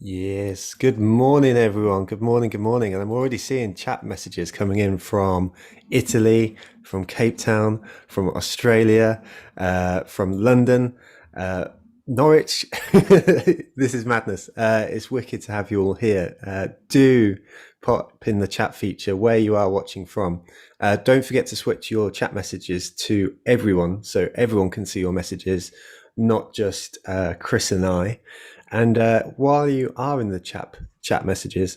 Yes, good morning, everyone. Good morning, good morning. And I'm already seeing chat messages coming in from Italy, from Cape Town, from Australia, from London, uh, Norwich. This is madness. It's wicked to have you all here. Do pop in the chat feature where you are watching from. Don't forget to switch your chat messages to everyone so everyone can see your messages, not just Chris and I. And while you are in the chat messages,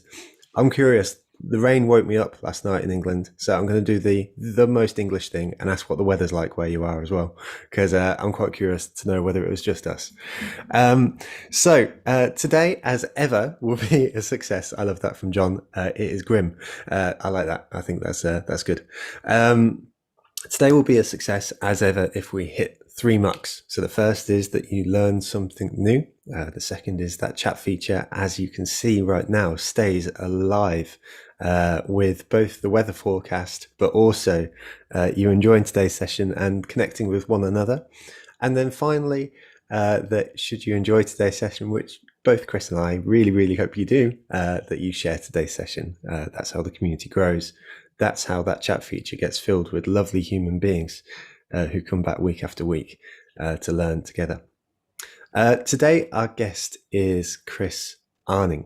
I'm curious. The rain woke me up last night in England, so I'm going to do the most English thing and ask what the weather's like where you are as well, because I'm quite curious to know whether it was just us. So today, as ever, will be a success. I love that from John. It is grim. I like that. I think that's good. Today will be a success as ever if we hit 3 mucks. So the first is that you learn something new. The second is that chat feature, as you can see right now, stays alive with both the weather forecast, but also you enjoying today's session and connecting with one another. And then finally, that should you enjoy today's session, which both Chris and I really, really hope you do, that you share today's session. That's how the community grows. That's how that chat feature gets filled with lovely human beings who come back week after week to learn together. Today, our guest is Chris Arning.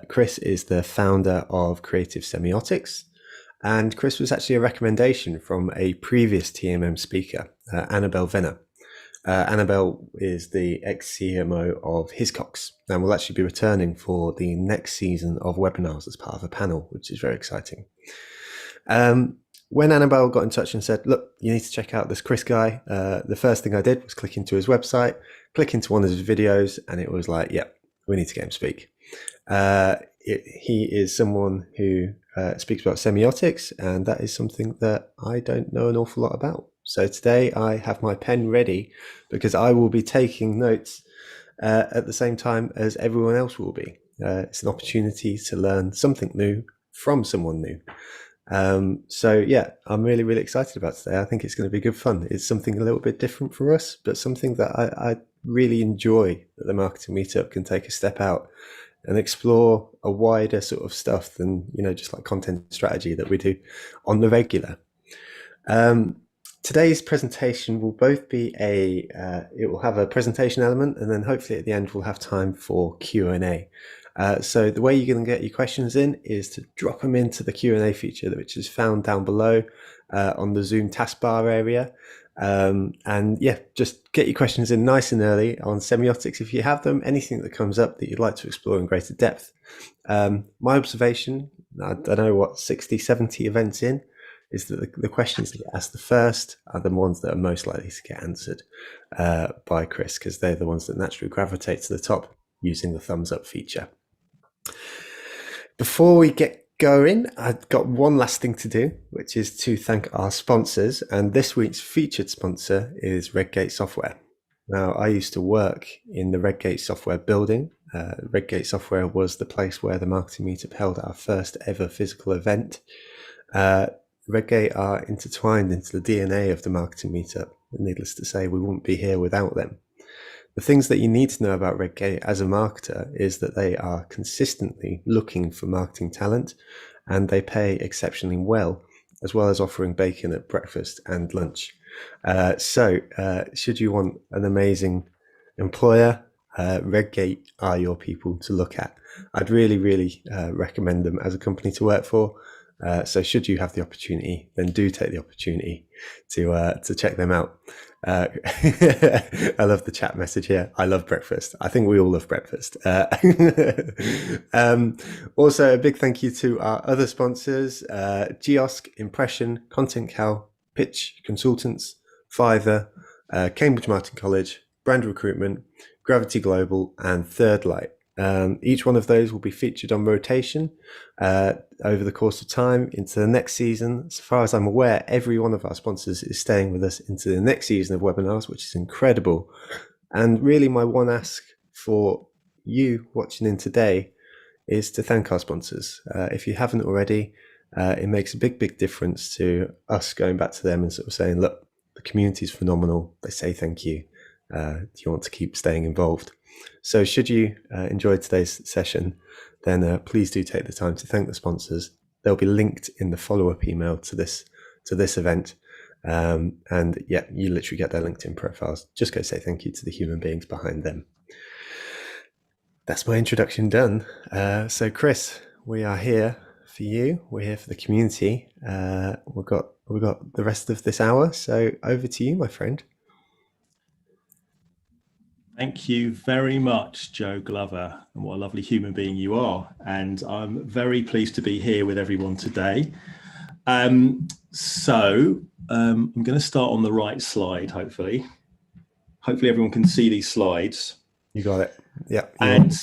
Chris is the founder of Creative Semiotics, and Chris was actually a recommendation from a previous TMM speaker, Annabelle Venner. Annabelle is the ex-CMO of Hiscox and will actually be returning for the next season of webinars as part of a panel, which is very exciting. When Annabelle got in touch and said, look, you need to check out this Chris guy, the first thing I did was click into his website, click into one of his videos, and it was like, yeah, we need to get him speak. He is someone who speaks about semiotics, and that is something that I don't know an awful lot about. So today I have my pen ready because I will be taking notes at the same time as everyone else will be. It's an opportunity to learn something new from someone new. So yeah, I'm really, really excited about today. I think it's going to be good fun. It's something a little bit different for us, but something that I really enjoy, that the Marketing Meetup can take a step out and explore a wider sort of stuff than, just like content strategy that we do on the regular. Today's presentation will both be it will have a presentation element, and then hopefully at the end we'll have time for Q&A. So the way you're going to get your questions in is to drop them into the Q&A feature, which is found down below on the Zoom taskbar area. And yeah, just get your questions in nice and early on semiotics if you have them, anything that comes up that you'd like to explore in greater depth. My observation, I don't know what, 60, 70 events in, is that the questions that get asked the first are the ones that are most likely to get answered by Chris, because they're the ones that naturally gravitate to the top using the thumbs up feature. Before we get going, I've got one last thing to do, which is to thank our sponsors. And this week's featured sponsor is Redgate Software. Now, I used to work in the Redgate Software building. Redgate Software was the place where the Marketing Meetup held our first ever physical event. Redgate are intertwined into the DNA of the Marketing Meetup. And needless to say, we wouldn't be here without them. The things that you need to know about Redgate as a marketer is that they are consistently looking for marketing talent, and they pay exceptionally well as offering bacon at breakfast and lunch. So should you want an amazing employer, Redgate are your people to look at. I'd really, really recommend them as a company to work for. So should you have the opportunity, then do take the opportunity to check them out. I love the chat message here. I love breakfast. I think we all love breakfast. Also, a big thank you to our other sponsors, Geosk, Impression, Content Cal, Pitch Consultants, Fiverr, Cambridge Martin College, Brand Recruitment, Gravity Global, and Third Light. Each one of those will be featured on rotation over the course of time into the next season. As far as I'm aware, every one of our sponsors is staying with us into the next season of webinars, which is incredible. And really, my one ask for you watching in today is to thank our sponsors. If you haven't already, it makes a big, big difference to us going back to them and sort of saying, look, the community is phenomenal. They say thank you. Do you want to keep staying involved? So should you enjoy today's session, then please do take the time to thank the sponsors. They'll be linked in the follow-up email to this event. And yeah, you literally get their LinkedIn profiles. Just go say thank you to the human beings behind them. That's my introduction done. So Chris, we are here for you. We're here for the community. We've got the rest of this hour. So over to you, my friend. Thank you very much, Joe Glover, and what a lovely human being you are. And I'm very pleased to be here with everyone today. I'm going to start on the right slide, hopefully. Hopefully everyone can see these slides. You got it. Yeah. And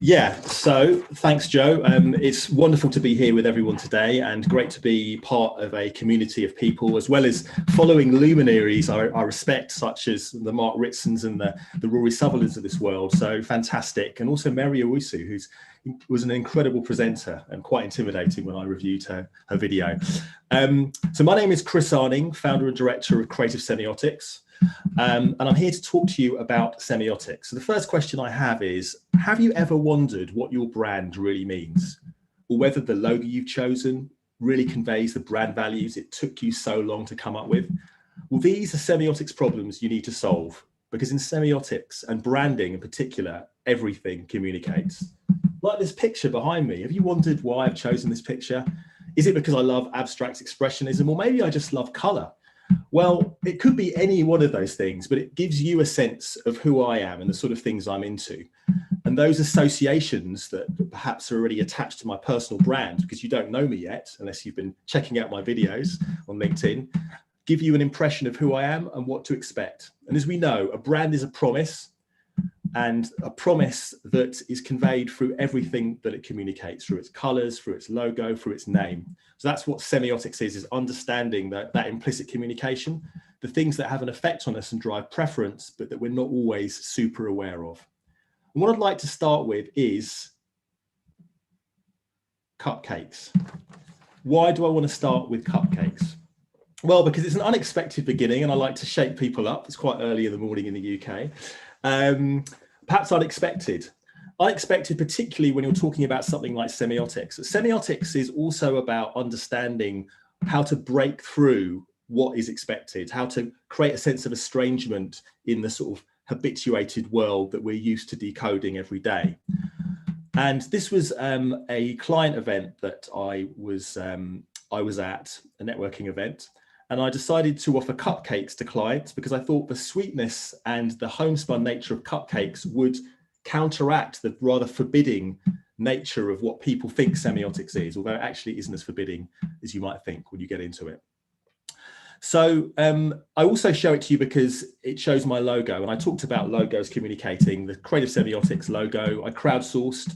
yeah, so thanks, Joe. It's wonderful to be here with everyone today, and great to be part of a community of people, as well as following luminaries I respect, such as the Mark Ritsons and the Rory Sutherlands of this world. So fantastic. And also Mary Owusu, who was an incredible presenter and quite intimidating when I reviewed her video. So my name is Chris Arning, founder and director of Creative Semiotics. And I'm here to talk to you about semiotics. So the first question I have is, have you ever wondered what your brand really means? Or whether the logo you've chosen really conveys the brand values it took you so long to come up with? Well, these are semiotics problems you need to solve, because in semiotics and branding in particular, everything communicates. Like this picture behind me, have you wondered why I've chosen this picture? Is it because I love abstract expressionism, or maybe I just love color? Well, it could be any one of those things, but it gives you a sense of who I am and the sort of things I'm into. And those associations that perhaps are already attached to my personal brand, because you don't know me yet, unless you've been checking out my videos on LinkedIn, give you an impression of who I am and what to expect. And as we know, a brand is a promise, and a promise that is conveyed through everything that it communicates, through its colors, through its logo, through its name. So that's what semiotics is understanding that implicit communication, the things that have an effect on us and drive preference, but that we're not always super aware of. And what I'd like to start with is cupcakes. Why do I want to start with cupcakes? Well, because it's an unexpected beginning and I like to shake people up. It's quite early in the morning in the UK. Perhaps unexpected. Unexpected, particularly when you're talking about something like semiotics. Semiotics is also about understanding how to break through what is expected, how to create a sense of estrangement in the sort of habituated world that we're used to decoding every day. And this was a client event that I was at, a networking event. And I decided to offer cupcakes to clients because I thought the sweetness and the homespun nature of cupcakes would counteract the rather forbidding nature of what people think semiotics is, although it actually isn't as forbidding as you might think when you get into it. So I also show it to you because it shows my logo. And I talked about logos communicating. The Creative Semiotics logo I crowdsourced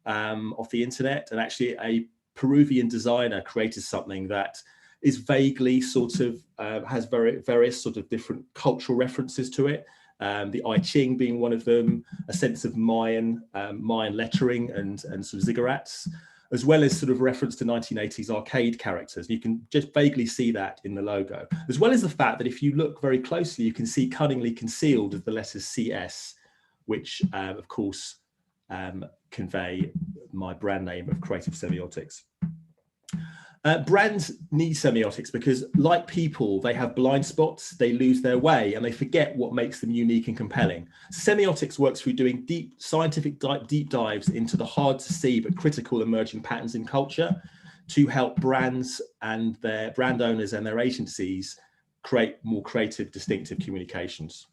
off the internet, and actually a Peruvian designer created something that is vaguely sort of has various sort of different cultural references to it. The I Ching being one of them, a sense of Mayan lettering and sort of ziggurats, as well as sort of reference to 1980s arcade characters. You can just vaguely see that in the logo, as well as the fact that if you look very closely, you can see cunningly concealed the letters CS, which of course convey my brand name of Creative Semiotics. Brands need semiotics because, like people, they have blind spots, they lose their way, and they forget what makes them unique and compelling. Semiotics works through doing deep scientific deep dives into the hard to see but critical emerging patterns in culture to help brands and their brand owners and their agencies create more creative, distinctive communications.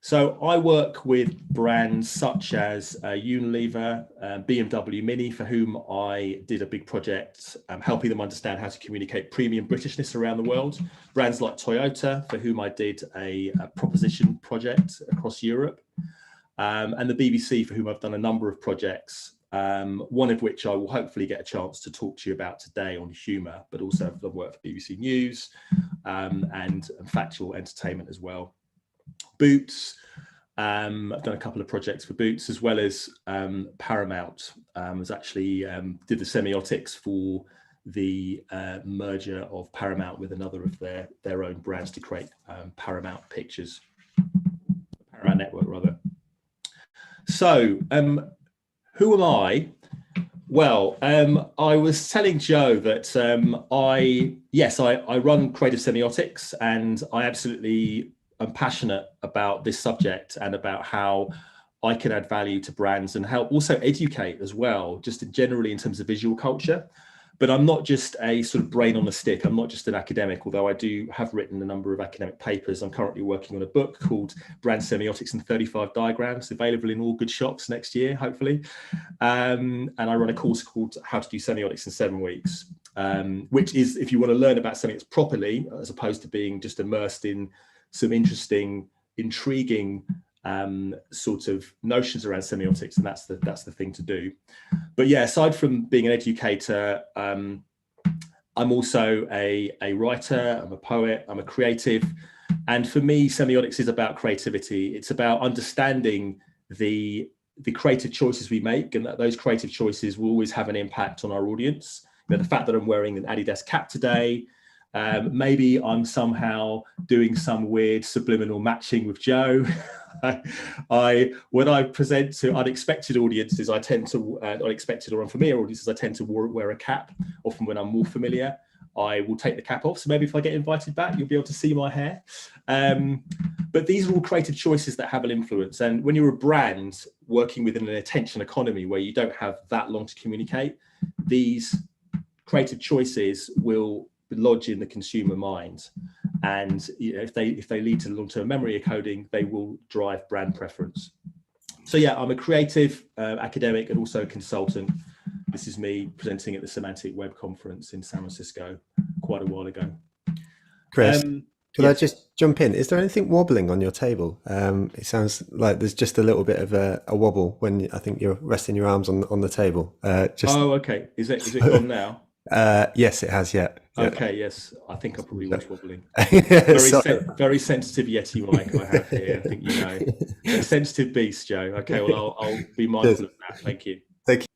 So I work with brands such as Unilever, BMW Mini, for whom I did a big project helping them understand how to communicate premium Britishness around the world. Brands like Toyota, for whom I did a proposition project across Europe. And the BBC, for whom I've done a number of projects, one of which I will hopefully get a chance to talk to you about today on humour, but also I've done work for BBC News and factual entertainment as well. Boots, I've done a couple of projects for Boots, as well as Paramount. Was actually did the semiotics for the merger of Paramount with another of their own brands to create Paramount Pictures, Paramount So, who am I? Well, I was telling Joe that I run Creative Semiotics, and I absolutely am passionate about this subject and about how I can add value to brands and help also educate as well, just generally in terms of visual culture. But I'm not just a sort of brain on a stick. I'm not just an academic, although I do have written a number of academic papers. I'm currently working on a book called Brand Semiotics and 35 Diagrams, available in all good shops next year, hopefully. And I run a course called How to Do Semiotics in 7 Weeks, which is, if you want to learn about semiotics properly, as opposed to being just immersed in some interesting, intriguing sort of notions around semiotics, and that's the thing to do. But yeah, aside from being an educator, I'm also a writer, I'm a poet, I'm a creative. And for me, semiotics is about creativity. It's about understanding the creative choices we make, and that those creative choices will always have an impact on our audience. You know, the fact that I'm wearing an Adidas cap today, maybe I'm somehow doing some weird subliminal matching with Joe. When I present to unexpected audiences, I tend to unexpected or unfamiliar audiences, I tend to wear a cap. Often when I'm more familiar, I will take the cap off. So maybe if I get invited back, you'll be able to see my hair. But these are all creative choices that have an influence. And when you're a brand working within an attention economy where you don't have that long to communicate, these creative choices will lodge in the consumer mind. And you know, if they lead to long-term memory encoding, they will drive brand preference. So yeah, I'm a creative, academic, and also a consultant. This is me presenting at the Semantic Web Conference in San Francisco quite a while ago. Chris, could I just jump in? Is there anything wobbling on your table? It sounds like there's just a little bit of a wobble when I think you're resting your arms on the table. Oh, okay. Is it gone now? Yes, it has. Yeah. Okay. Yes, I think I probably was wobbling. Very sensitive Yeti mic I have here. I think you know, a sensitive beast, Joe. Okay. Well, I'll be mindful of that. Thank you. Thank you.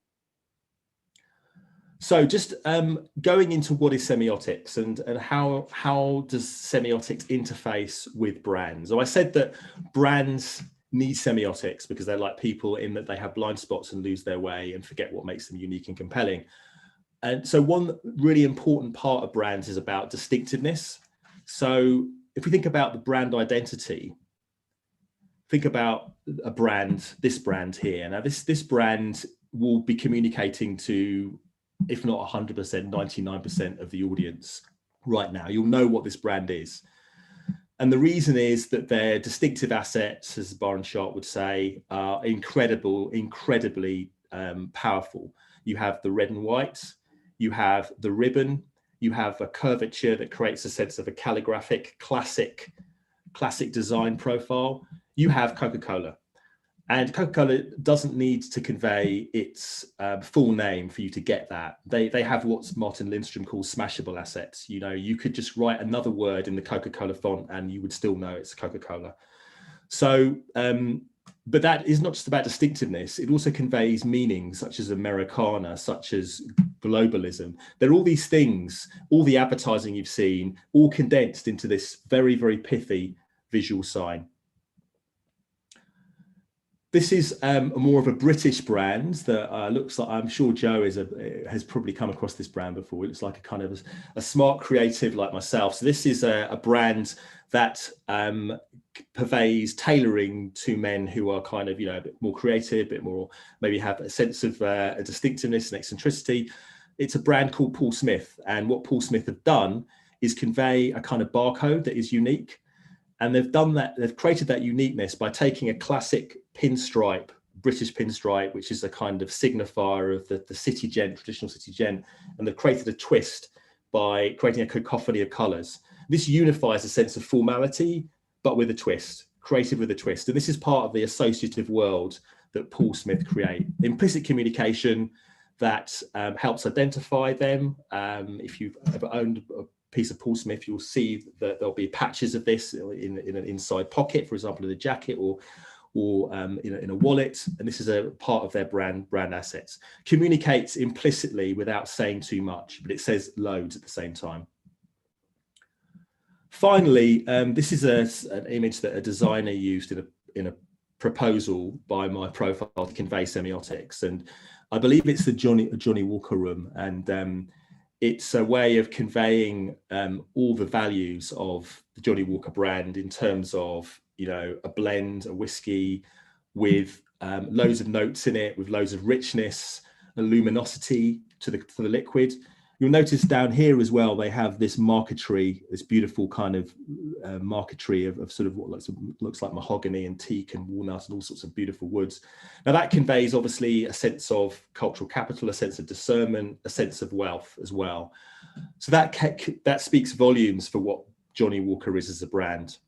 So just going into what is semiotics and how does semiotics interface with brands? So I said that brands need semiotics because they're like people in that they have blind spots and lose their way and forget what makes them unique and compelling. And so one really important part of brands is about distinctiveness. So if we think about the brand identity, think about a brand, this brand here. Now this brand will be communicating to, if not 100%, 99% of the audience right now. You'll know what this brand is. And the reason is that their distinctive assets, as Byron Sharp would say, are incredibly powerful. You have the red and white, you have the ribbon, you have a curvature that creates a sense of a calligraphic, classic design profile. You have Coca-Cola. And Coca-Cola doesn't need to convey its full name for you to get that. They have what Martin Lindstrom calls smashable assets. You know, you could just write another word in the Coca-Cola font and you would still know it's Coca-Cola. So, but that is not just about distinctiveness. It also conveys meanings such as Americana, such as globalism. There are all these things, all the advertising you've seen, all condensed into this very, very pithy visual sign. This is more of a British brand that looks like, I'm sure Joe has probably come across this brand before. It looks like a kind of a smart creative like myself. So this is a brand that purveys tailoring to men who are kind of, you know, a bit more creative, a bit more, maybe have a sense of a distinctiveness and eccentricity. It's a brand called Paul Smith. And what Paul Smith have done is convey a kind of barcode that is unique. And they've done that, they've created that uniqueness by taking a classic pinstripe, British pinstripe, which is a kind of signifier of the city gent, traditional city gent, and they've created a twist by creating a cacophony of colours. This unifies a sense of formality, but with a twist, creative with a twist. And this is part of the associative world that Paul Smith create. Implicit communication that helps identify them. If you've ever owned a piece of Paul Smith, you'll see that there'll be patches of this in an inside pocket, for example, in a jacket or in a wallet. And this is a part of their brand assets. Communicates implicitly without saying too much, but it says loads at the same time. Finally, this is an image that a designer used in a proposal by my profile to convey semiotics, and I believe it's the Johnny Walker room, and it's a way of conveying all the values of the Johnny Walker brand in terms of, you know, a blend, a whiskey with loads of notes in it, with loads of richness and luminosity to the liquid. You'll notice down here as well, they have this marquetry, this beautiful kind of marquetry of sort of what looks like mahogany and teak and walnut and all sorts of beautiful woods. Now that conveys obviously a sense of cultural capital, a sense of discernment, a sense of wealth as well. So that speaks volumes for what Johnny Walker is as a brand.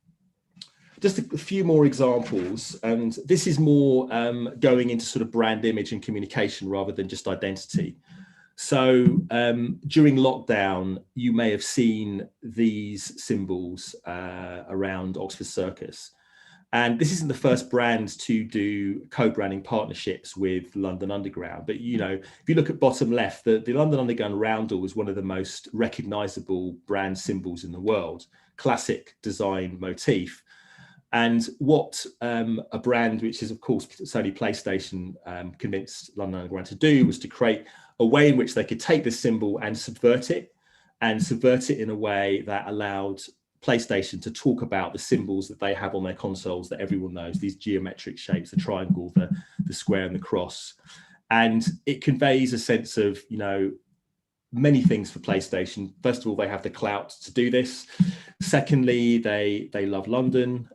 Just a few more examples, and this is more going into sort of brand image and communication rather than just identity. So during lockdown, you may have seen these symbols around Oxford Circus. And this isn't the first brand to do co-branding partnerships with London Underground. But, you know, if you look at bottom left, the London Underground roundel was one of the most recognizable brand symbols in the world, classic design motif. And what a brand, which is, of course, Sony PlayStation, convinced London Underground to do was to create a way in which they could take this symbol and subvert it in a way that allowed PlayStation to talk about the symbols that they have on their consoles that everyone knows, these geometric shapes, the triangle, the square and the cross. And it conveys a sense of, you know, many things for PlayStation. First of all, they have the clout to do this. Secondly, they love London.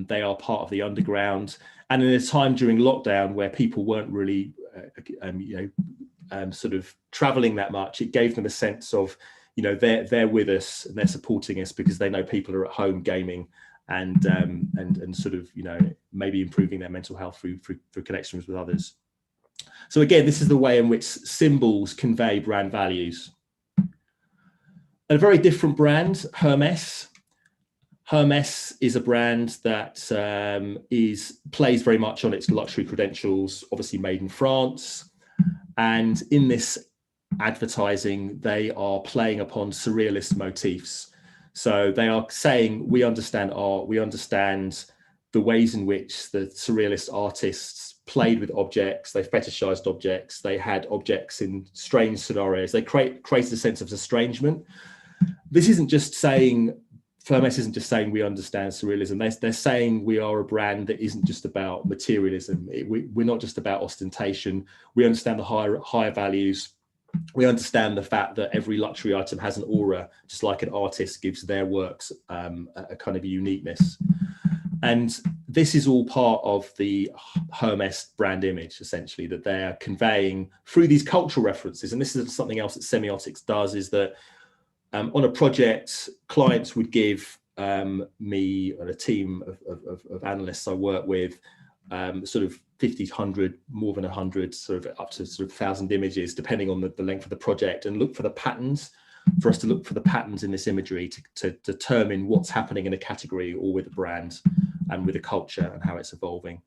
They are part of the underground. And in a time during lockdown where people weren't really, sort of traveling that much, it gave them a sense of, you know, they're with us and they're supporting us because they know people are at home gaming and sort of, you know, maybe improving their mental health through connections with others. So again, this is the way in which symbols convey brand values. A very different brand, Hermes. Hermes is a brand that plays very much on its luxury credentials, obviously made in France. And in this advertising, they are playing upon surrealist motifs. So they are saying, we understand art, we understand the ways in which the surrealist artists played with objects, they fetishized objects, they had objects in strange scenarios, they created a sense of estrangement. This isn't just saying, Hermes isn't just saying we understand surrealism, they're saying we are a brand that isn't just about materialism, we're not just about ostentation, we understand the higher values, we understand the fact that every luxury item has an aura, just like an artist gives their works a kind of uniqueness. And this is all part of the Hermes brand image, essentially, that they're conveying through these cultural references. And this is something else that Semiotics does, is that on a project, clients would give me and a team of analysts I work with sort of 50, 100, more than 100, sort of up to sort of 1,000 images, depending on the length of the project, and look for the patterns, for us to look for the patterns in this imagery to determine what's happening in a category or with a brand and with a culture and how it's evolving.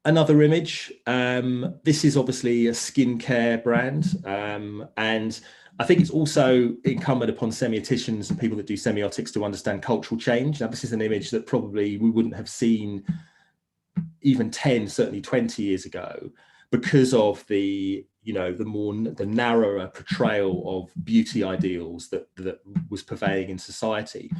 Another image, this is obviously a skincare brand, and I think it's also incumbent upon semioticians and people that do semiotics to understand cultural change. Now, this is an image that probably we wouldn't have seen even 10, certainly 20 years ago, because of the narrower portrayal of beauty ideals that was pervading in society.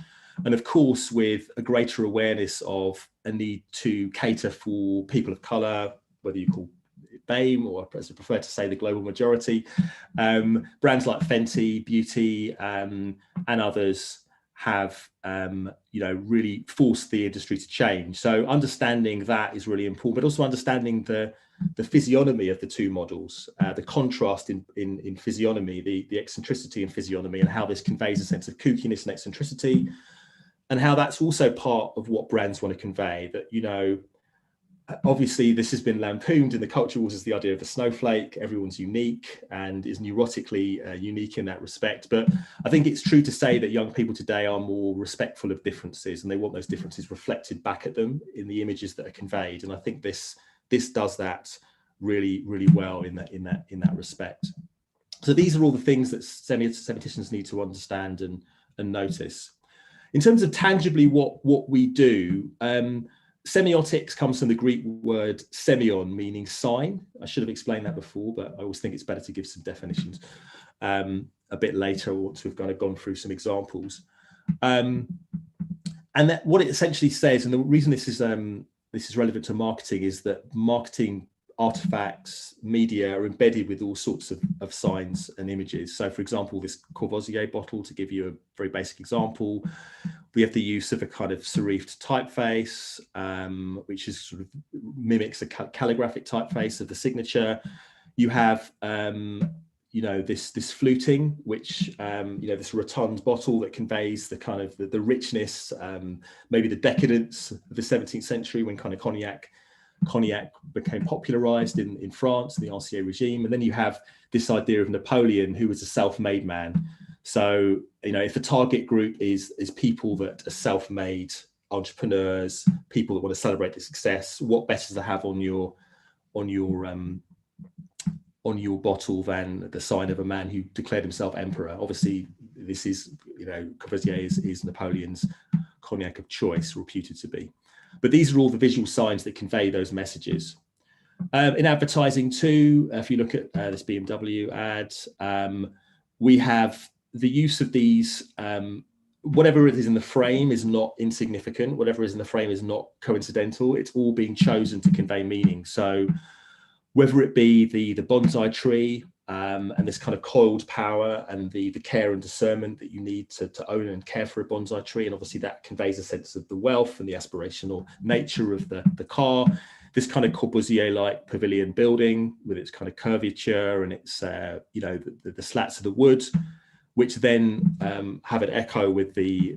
And of course, with a greater awareness of a need to cater for people of colour, whether you call it BAME or, as I prefer to say, the global majority, brands like Fenty Beauty and others have really forced the industry to change. So understanding that is really important, but also understanding the physiognomy of the two models, the contrast in physiognomy, the eccentricity in physiognomy, and how this conveys a sense of kookiness and eccentricity, and how that's also part of what brands want to convey. That, you know, obviously this has been lampooned in the culture wars as the idea of the snowflake. Everyone's unique and is neurotically unique in that respect. But I think it's true to say that young people today are more respectful of differences, and they want those differences reflected back at them in the images that are conveyed. And I think this does that really, really well in that respect. So these are all the things that semioticians need to understand and notice. In terms of tangibly what we do, semiotics comes from the Greek word semion, meaning sign. I should have explained that before, but I always think it's better to give some definitions a bit later once we've kind of gone through some examples. And that what it essentially says, and the reason this is relevant to marketing, is that marketing artifacts, media are embedded with all sorts of signs and images. So, for example, this Courvoisier bottle, to give you a very basic example, we have the use of a kind of serifed typeface, which is sort of mimics a calligraphic typeface of the signature. You have this fluting, which this rotund bottle that conveys the kind of the richness, maybe the decadence of the 17th century, when kind of cognac became popularized in France, the Ancien regime. And then you have this idea of Napoleon, who was a self-made man. So, if the target group is people that are self-made entrepreneurs, people that want to celebrate the success, what better to have on your bottle than the sign of a man who declared himself emperor? Obviously, this is, Courvoisier is Napoleon's cognac of choice, reputed to be. But these are all the visual signs that convey those messages. In advertising too, if you look at this BMW ad, we have the use of these, whatever it is in the frame is not insignificant, whatever is in the frame is not coincidental, it's all being chosen to convey meaning. So whether it be the bonsai tree and this kind of coiled power and the care and discernment that you need to own and care for a bonsai tree, and obviously that conveys a sense of the wealth and the aspirational nature of the car. This kind of Corbusier-like pavilion building with its kind of curvature and its the slats of the wood, which then have an echo with the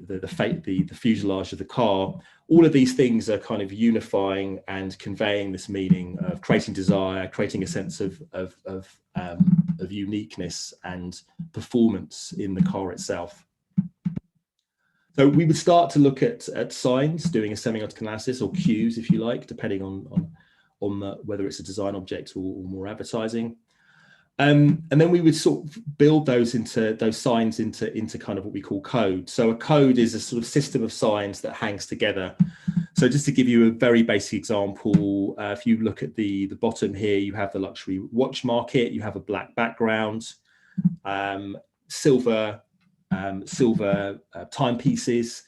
fuselage of the car. All of these things are kind of unifying and conveying this meaning of creating desire, creating a sense of uniqueness and performance in the car itself. So we would start to look at signs, doing a semiotic analysis, or cues, if you like, depending on whether it's a design object or more advertising. And then we would sort of build those signs into kind of what we call code. So a code is a sort of system of signs that hangs together. So just to give you a very basic example, if you look at the bottom here, you have the luxury watch market, you have a black background, silver timepieces,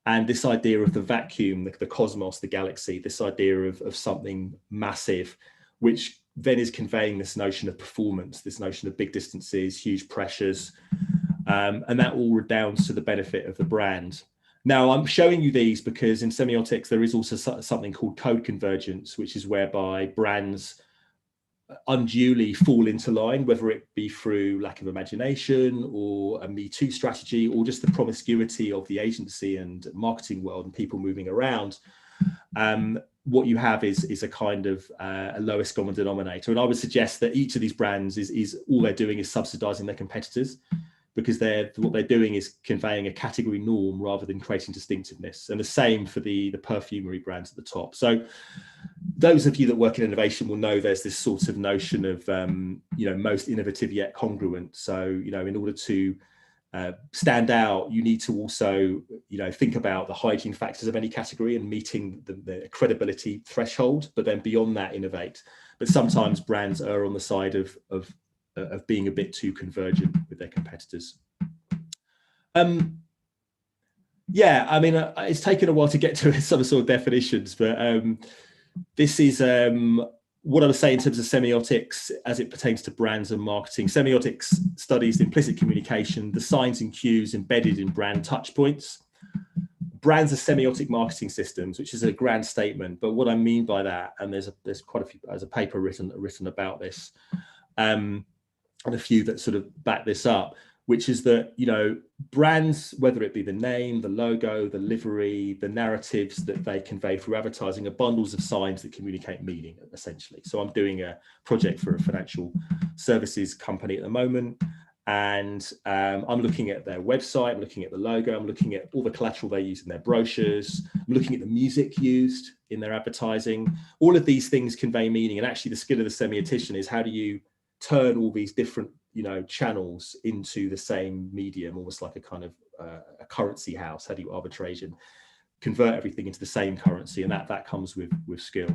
and this idea of the vacuum, the cosmos, the galaxy, this idea of something massive, which then is conveying this notion of performance, this notion of big distances, huge pressures, and that all redounds to the benefit of the brand. Now, I'm showing you these because in semiotics, there is also something called code convergence, which is whereby brands unduly fall into line, whether it be through lack of imagination or a Me Too strategy, or just the promiscuity of the agency and marketing world and people moving around. What you have is a kind of a lowest common denominator. And I would suggest that each of these brands is all they're doing is subsidizing their competitors, because what they're doing is conveying a category norm rather than creating distinctiveness. And the same for the perfumery brands at the top. So those of you that work in innovation will know there's this sort of notion of most innovative yet congruent. So in order to stand out, you need to also think about the hygiene factors of any category and meeting the credibility threshold, but then beyond that, innovate. But sometimes brands are on the side of being a bit too convergent with their competitors. It's taken a while to get to some sort of definitions, but this is what I was saying in terms of semiotics as it pertains to brands and marketing. Semiotics studies the implicit communication, the signs and cues embedded in brand touch points. Brands are semiotic marketing systems, which is a grand statement, but what I mean by that, and there's quite a few, there's a paper written about this, and a few that sort of back this up, which is that, brands, whether it be the name, the logo, the livery, the narratives that they convey through advertising, are bundles of signs that communicate meaning, essentially. So I'm doing a project for a financial services company at the moment, and I'm looking at their website, I'm looking at the logo, I'm looking at all the collateral they use in their brochures, I'm looking at the music used in their advertising. All of these things convey meaning, and actually the skill of the semiotician is how do you turn all these different channels into the same medium, almost like a kind of a currency house. How do you arbitrage and convert everything into the same currency? And that comes with skill.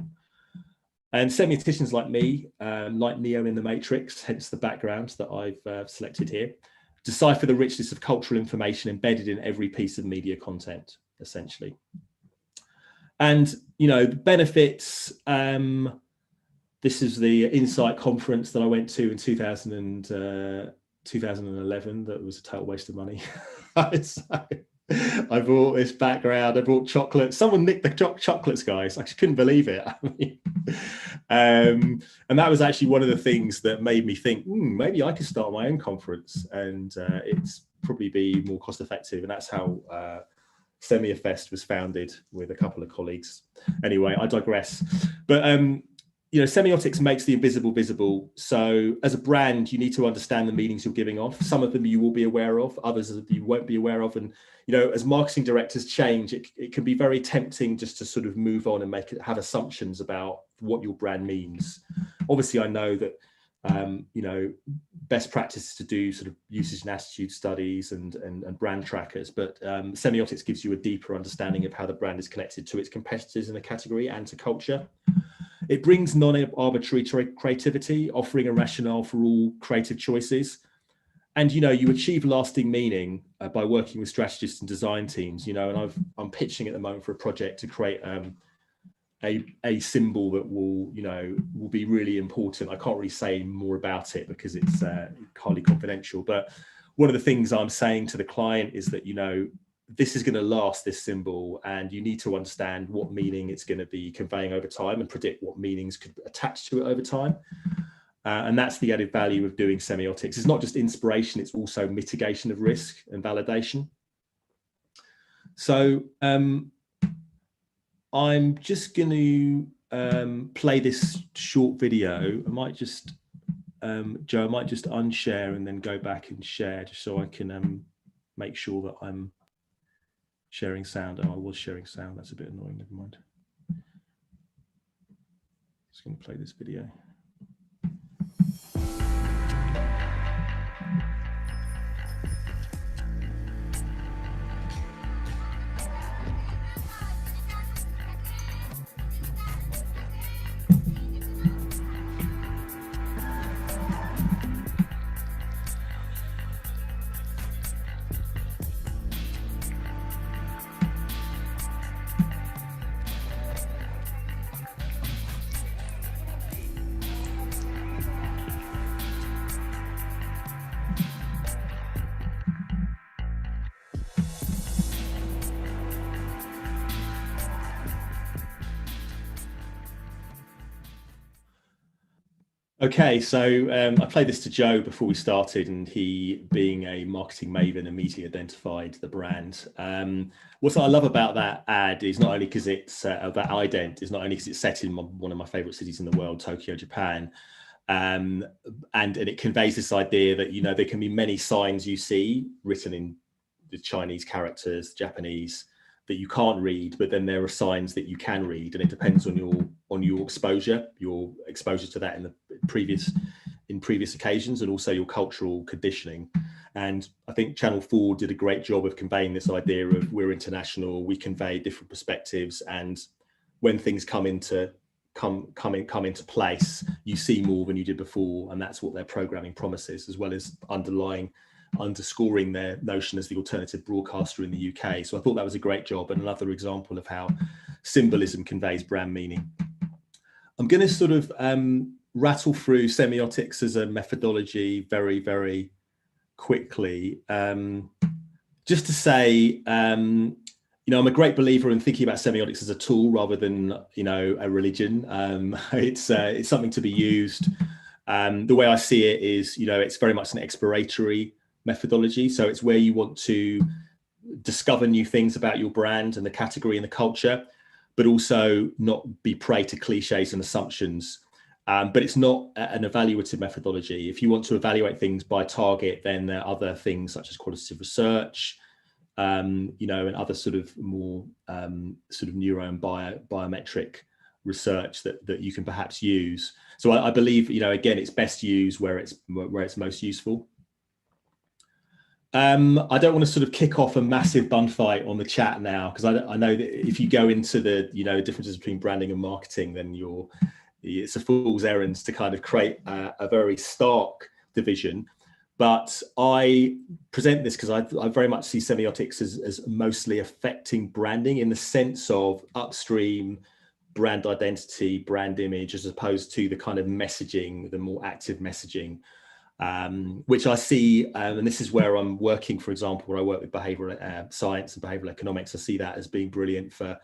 And semioticians like me, like Neo in the Matrix, hence the background that I've selected here, decipher the richness of cultural information embedded in every piece of media content, essentially. And, the benefits, this is the Insight conference that I went to in 2011. That was a total waste of money. So, I brought this background, I brought chocolates. Someone nicked the chocolates, guys. I just couldn't believe it. And that was actually one of the things that made me think, maybe I could start my own conference, and it's probably be more cost effective. And that's how Semiofest was founded, with a couple of colleagues. Anyway, I digress. But semiotics makes the invisible visible. So as a brand, you need to understand the meanings you're giving off. Some of them you will be aware of, others you won't be aware of. And as marketing directors change, it can be very tempting just to sort of move on and have assumptions about what your brand means. Obviously, I know that best practice is to do sort of usage and attitude studies and brand trackers, but semiotics gives you a deeper understanding of how the brand is connected to its competitors in the category and to culture. It brings non-arbitrary creativity, offering a rationale for all creative choices. And, you achieve lasting meaning by working with strategists and design teams, and I'm pitching at the moment for a project to create a symbol that will be really important. I can't really say more about it because it's highly confidential. But one of the things I'm saying to the client is that, this is going to last, this symbol, and you need to understand what meaning it's going to be conveying over time and predict what meanings could attach to it over time. And that's the added value of doing semiotics. It's not just inspiration, it's also mitigation of risk and validation. So I'm just going to play this short video. I might just, Joe, I might just unshare and then go back and share, just so I can make sure that I'm sharing sound. Oh, I was sharing sound. That's a bit annoying. Never mind. Just going to play this video. Okay, so I played this to Joe before we started, and he, being a marketing maven, immediately identified the brand. What I love about that ad is not only because it's that ident is not only because it's set in one of my favorite cities in the world, Tokyo, Japan, and it conveys this idea that there can be many signs you see written in the Chinese characters, Japanese, that you can't read, but then there are signs that you can read, and it depends on your exposure to that in previous occasions, and also your cultural conditioning. And I think Channel 4 did a great job of conveying this idea of we're international, we convey different perspectives, and when things come into place, you see more than you did before, and that's what their programming promises, as well as underscoring their notion as the alternative broadcaster in the UK. So I thought that was a great job, and another example of how symbolism conveys brand meaning. I'm going to sort of rattle through semiotics as a methodology very, very quickly. Just to say, I'm a great believer in thinking about semiotics as a tool rather than, a religion. It's something to be used. The way I see it is, it's very much an exploratory methodology. So it's where you want to discover new things about your brand and the category and the culture, but also not be prey to cliches and assumptions. But it's not an evaluative methodology. If you want to evaluate things by target, then there are other things such as qualitative research, and other sort of more sort of neuro and biometric research that you can perhaps use. So I believe, again, it's best used where it's most useful. I don't want to sort of kick off a massive bun fight on the chat now, because I know that if you go into the differences between branding and marketing, then it's a fool's errand to kind of create a very stark division. But I present this because I very much see semiotics as mostly affecting branding in the sense of upstream brand identity, brand image, as opposed to the kind of messaging, the more active messaging, which I see, and this is where I'm working, for example, where I work with behavioral science and behavioral economics. I see that as being brilliant for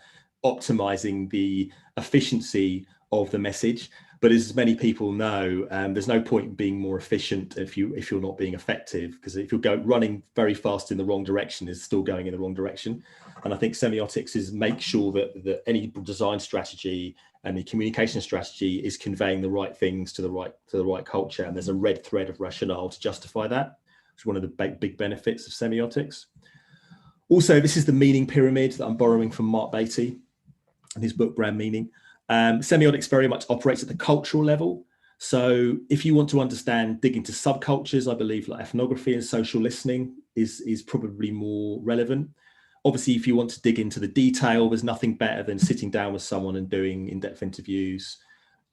optimizing the efficiency of the message. But as many people know, there's no point in being more efficient if you're not being effective, because if you're running very fast in the wrong direction, is still going in the wrong direction. And I think semiotics is make sure that any design strategy and the communication strategy is conveying the right things to the right culture, and there's a red thread of rationale to justify that. It's one of the big benefits of semiotics. Also, this is the meaning pyramid that I'm borrowing from Mark Beatty and his book Brand Meaning. Semiotics very much operates at the cultural level. So if you want to dig into subcultures, I believe like ethnography and social listening is probably more relevant. Obviously, if you want to dig into the detail, there's nothing better than sitting down with someone and doing in-depth interviews.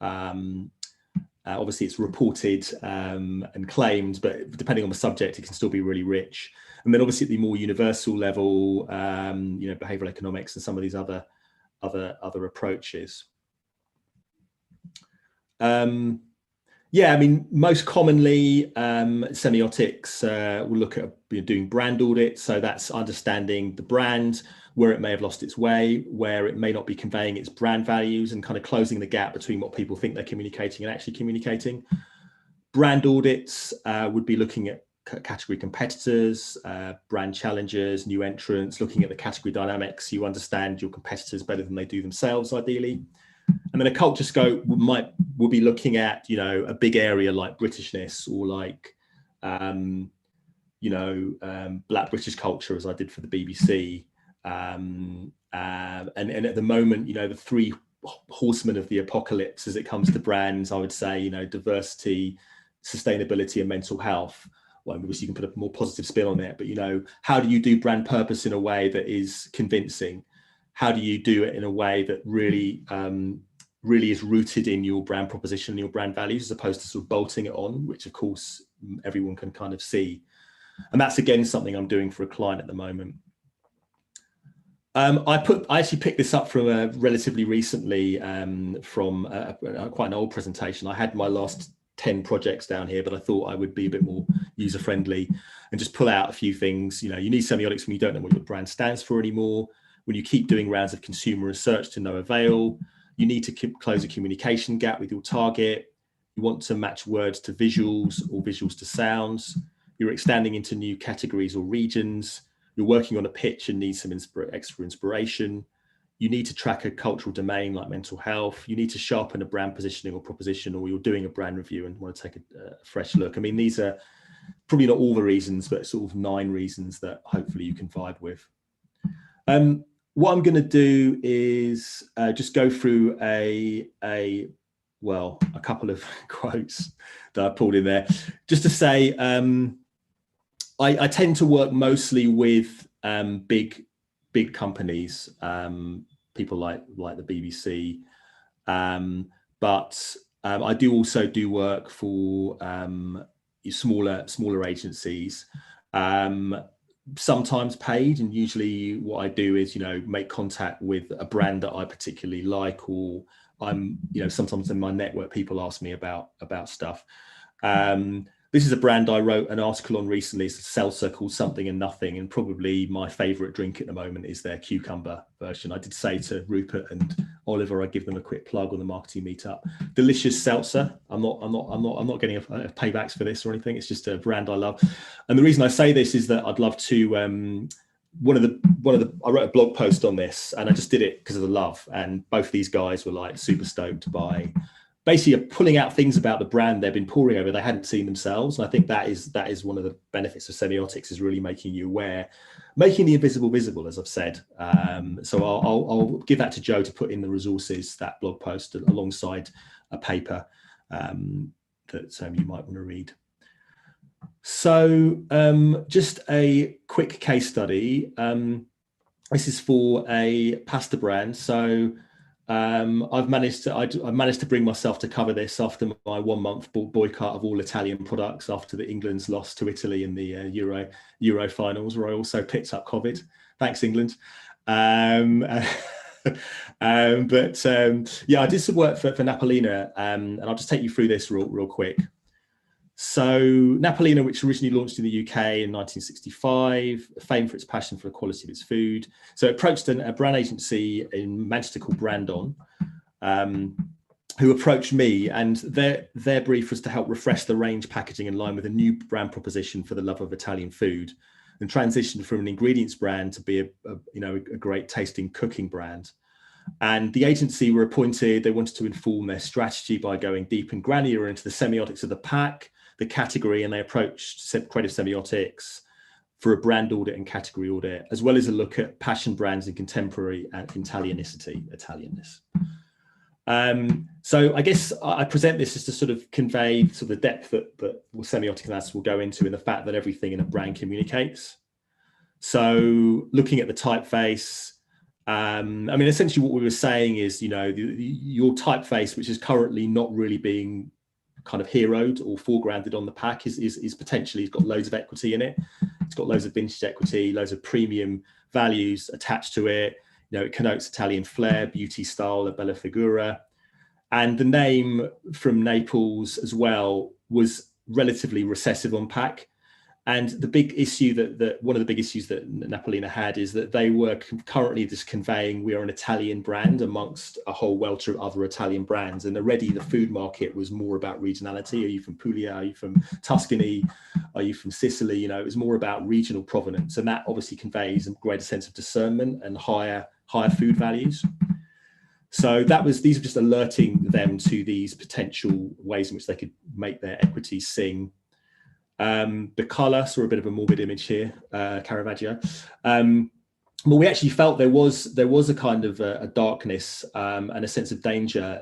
Obviously, it's reported and claimed, but depending on the subject, it can still be really rich. And then obviously at the more universal level, behavioral economics and some of these other approaches. Most commonly, semiotics will look at doing brand audit. So that's understanding the brand, where it may have lost its way, where it may not be conveying its brand values, and kind of closing the gap between what people think they're communicating and actually communicating. Brand audits would be looking at category competitors, brand challengers, new entrants, looking at the category dynamics. You understand your competitors better than they do themselves, ideally. And then a culture scope will be looking at, a big area like Britishness, or like, Black British culture, as I did for the BBC. And at the moment, the three horsemen of the apocalypse as it comes to brands, I would say, diversity, sustainability, and mental health. Well, obviously you can put a more positive spin on it, but how do you do brand purpose in a way that is convincing? How do you do it in a way that really is rooted in your brand proposition and your brand values, as opposed to sort of bolting it on, which of course everyone can kind of see. And that's again something I'm doing for a client at the moment. I actually picked this up from relatively recently from quite an old presentation. I had my last 10 projects down here, but I thought I would be a bit more user friendly and just pull out a few things. You need semiotics when you don't know what your brand stands for anymore. When you keep doing rounds of consumer research to no avail, you need to close a communication gap with your target. You want to match words to visuals or visuals to sounds. You're extending into new categories or regions. You're working on a pitch and need some extra inspiration. You need to track a cultural domain like mental health. You need to sharpen a brand positioning or proposition, or you're doing a brand review and want to take a fresh look. I mean, these are probably not all the reasons, but sort of 9 reasons that hopefully you can vibe with. What I'm going to do is just go through a couple of quotes that I pulled in there, just to say I tend to work mostly with big companies, people like the BBC, but I do also do work for smaller agencies. Sometimes paid, and usually what I do is make contact with a brand that I particularly like, or I'm sometimes in my network people ask me about stuff. This is a brand I wrote an article on recently. It's a seltzer called Something and Nothing, and probably my favorite drink at the moment is their cucumber version. I did say to Rupert and Oliver I'd give them a quick plug on the marketing meetup. Delicious seltzer. I'm not getting a paybacks for this or anything. It's just a brand I love. And the reason I say this is that I'd love to I wrote a blog post on this, and I just did it because of the love, and both of these guys were like super stoked by basically are pulling out things about the brand they've been poring over they hadn't seen themselves. And I think that is one of the benefits of semiotics, is really making you aware, making the invisible visible, as I've said. So I'll give that to Joe to put in the resources, that blog post, alongside a paper that you might want to read. So just a quick case study. This is for a pasta brand. So I've managed to bring myself to cover this after my 1 month boycott of all Italian products after the England's loss to Italy in the Euro finals, where I also picked up COVID. Thanks, England. Yeah, I did some work for Napolina, and I'll just take you through this real quick. So Napolina, which originally launched in the UK in 1965, famed for its passion for the quality of its food. So it approached a brand agency in Manchester called Brandon, who approached me, and their brief was to help refresh the range packaging in line with a new brand proposition for the love of Italian food, and transition from an ingredients brand to be a great tasting cooking brand. And the agency were appointed. They wanted to inform their strategy by going deep and granular into the semiotics of the pack, the category, and they approached Creative Semiotics for a brand audit and category audit, as well as a look at passion brands in contemporary and Italianness. So I guess I present this just to sort of convey sort of the depth that semiotic analysis will go into, in the fact that everything in a brand communicates. So looking at the typeface, I mean, essentially what we were saying is, your typeface, which is currently not really being kind of heroed or foregrounded on the pack, is potentially got loads of equity in it. It's got loads of vintage equity, loads of premium values attached to it. It connotes Italian flair, beauty, style, la bella figura. And the name from Naples as well was relatively recessive on pack. And the big issue one of the big issues that Napolina had is that they were currently just conveying we are an Italian brand amongst a whole welter of other Italian brands. And already the food market was more about regionality. Are you from Puglia? Are you from Tuscany? Are you from Sicily? It was more about regional provenance. And that obviously conveys a greater sense of discernment and higher food values. So these were just alerting them to these potential ways in which they could make their equities sing. The colour, saw a bit of a morbid image here, Caravaggio. But we actually felt there was a kind of a darkness and a sense of danger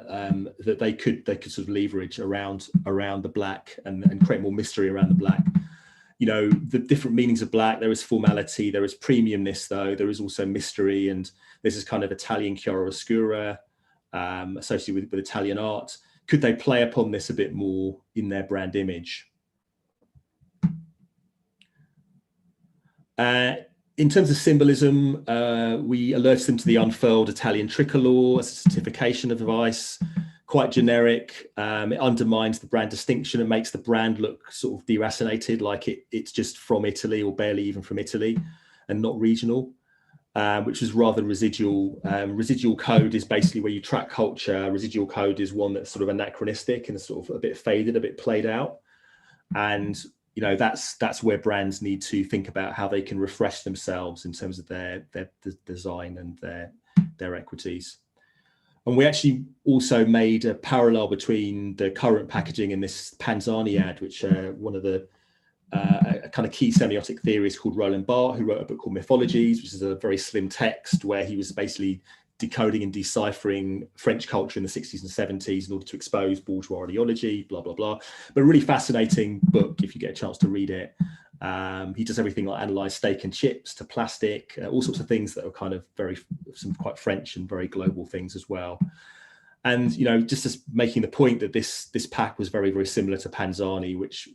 that they could sort of leverage around the black and create more mystery around the black. The different meanings of black. There is formality, there is premiumness, though there is also mystery, and this is kind of Italian chiaroscura associated with Italian art. Could they play upon this a bit more in their brand image? In terms of symbolism, we alerted them to the unfurled Italian tricolor, a certification of device, quite generic. It undermines the brand distinction and makes the brand look sort of deracinated, like it's just from Italy or barely even from Italy and not regional, which is rather residual. Residual code is basically where you track culture. Residual code is one that's sort of anachronistic and sort of a bit faded, a bit played out. And that's where brands need to think about how they can refresh themselves in terms of their design and their equities. And we actually also made a parallel between the current packaging and this Panzani ad, which one of the kind of key semiotic theorists called Roland Barthes, who wrote a book called Mythologies, which is a very slim text where he was basically decoding and deciphering French culture in the 60s and 70s in order to expose bourgeois ideology, blah, blah, blah. But a really fascinating book if you get a chance to read it. He does everything like analyze steak and chips to plastic, all sorts of things that are kind of some quite French and very global things as well. And, just as making the point that this pack was very, very similar to Panzani, which,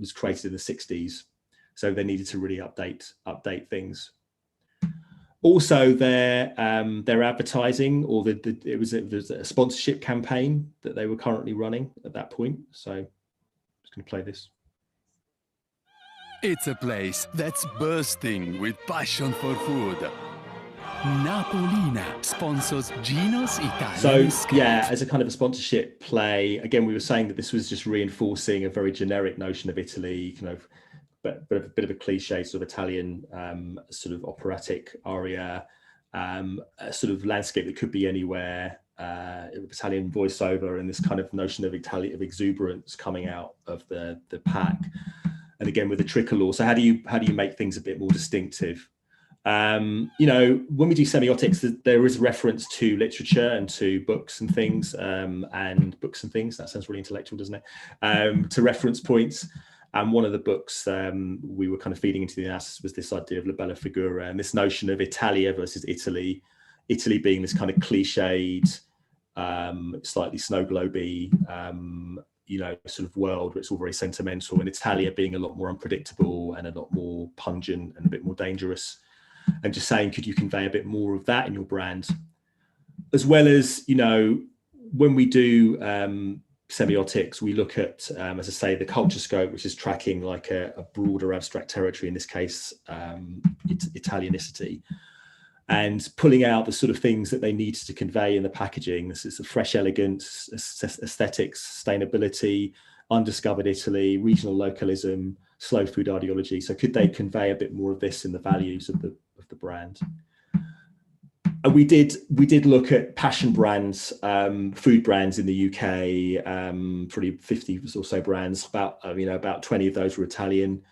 was created in the 60s. So they needed to really update things. Also, their advertising, or it was a sponsorship campaign that they were currently running at that point. So I'm just going to play this. It's a place that's bursting with passion for food. Napolina sponsors Gino's Italian. So yeah, as a kind of a sponsorship play, again, we were saying that this was just reinforcing a very generic notion of Italy, but a bit of a cliche sort of Italian sort of operatic aria, a sort of landscape that could be anywhere, Italian voiceover and this kind of notion of exuberance coming out of the pack. And again, with the tricolor. So how do you make things a bit more distinctive? When we do semiotics, there is reference to literature and to books and things, that sounds really intellectual, doesn't it? To reference points. And one of the books we were kind of feeding into the analysis was this idea of la bella figura and this notion of Italia versus Italy being this kind of cliched, slightly snow globy, sort of world where it's all very sentimental, and Italia being a lot more unpredictable and a lot more pungent and a bit more dangerous. And just saying, could you convey a bit more of that in your brand? As well as, when we do semiotics, we look at, as I say, the culture scope, which is tracking like a broader abstract territory, in this case, Italianicity, and pulling out the sort of things that they need to convey in the packaging. This is a fresh elegance, aesthetics, sustainability, undiscovered Italy, regional localism, slow food ideology. So could they convey a bit more of this in the values of the brand? And we did look at passion brands, food brands in the UK, probably 50 or so brands. About 20 of those were Italian.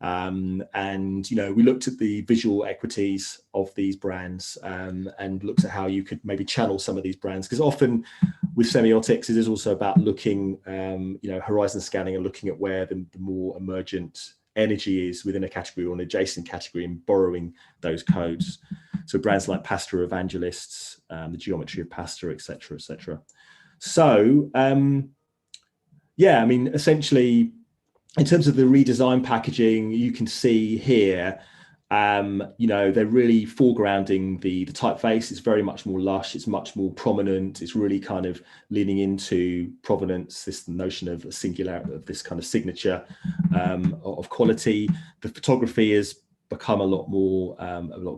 And we looked at the visual equities of these brands, and looked at how you could maybe channel some of these brands, because often with semiotics it is also about looking, horizon scanning and looking at where the more emergent energy is within a category or an adjacent category, and borrowing those codes. So brands like Pasta Evangelists, the geometry of pasta, etc., etc. So essentially, in terms of the redesign packaging, you can see here, they're really foregrounding the typeface. It's very much more lush. It's much more prominent. It's really kind of leaning into provenance, this notion of a singularity, of this kind of signature of quality. The photography has become a lot